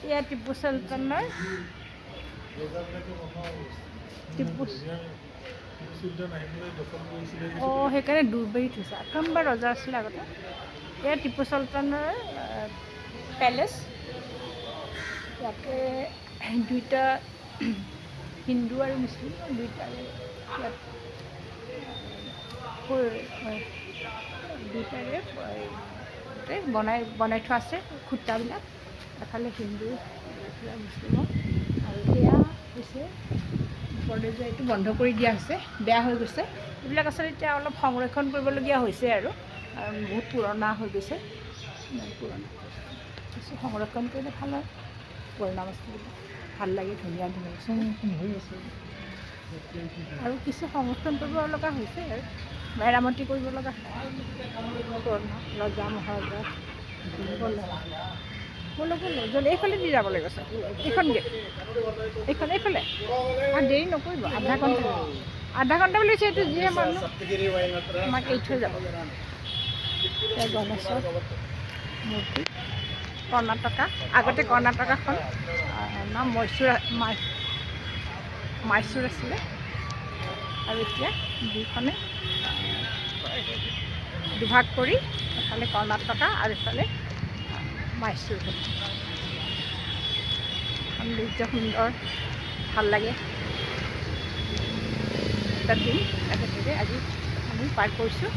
এয়া টিপু চুলতানৰ সেইকাৰণে দূৰবেৰি থৈছে। আকাম্বা ৰজা আছিলে আগতে। এয়া টিপু চুলতানৰ পেলেচ। ইয়াতে দুইটা হিন্দু আৰু মুছলিম দুইটাৰে ইয়াত দুইটাৰে বনাই থোৱা আছে খুঁটাবিলাক। এফালে হিন্দু এফালে মুছলিমৰ। আৰু এয়া হৈছে ওপৰলৈ যোৱা, এইটো বন্ধ কৰি দিয়া হৈছে, বেয়া হৈ গৈছে। এইবিলাক আচলতে এতিয়া অলপ সংৰক্ষণ কৰিবলগীয়া হৈছে আৰু বহুত পুৰণা হৈ গৈছে। পুৰণা কিছু সংৰক্ষণ কৰিলে ভাল হয়। পুৰণা বস্তুবিলাক ভাল লাগে, ধুনীয়া হৈ আছে। আৰু কিছু সংৰক্ষণ কৰিব লগা হৈছে আৰু মেৰামতি কৰিব লগা পুৰণা ৰজা মহাৰজা যদি এইফালে দি যাব লাগিব চাৰ। এইখন গেট এইফালে দেৰি নকৰিব। আধা ঘণ্টা বুলি কৈছে। এইটো যিয়ে মানুহ আমাক এৰি থৈ যাব। গণেশৰ মূৰ্তি কৰ্ণাটকা। আগতে কৰ্ণাটকাখন নাম মাইচুৰ আছিলে। আৰু এতিয়া দুইখনে দুভাগ কৰি এফালে কৰ্ণাটকা আৰু এফালে মাইচুৰ হ'ল। সৌন্দৰ্য সুন্দৰ, ভাল লাগে। এটা দিন একেলগে আজি আমি পাৰ কৰিছোঁ।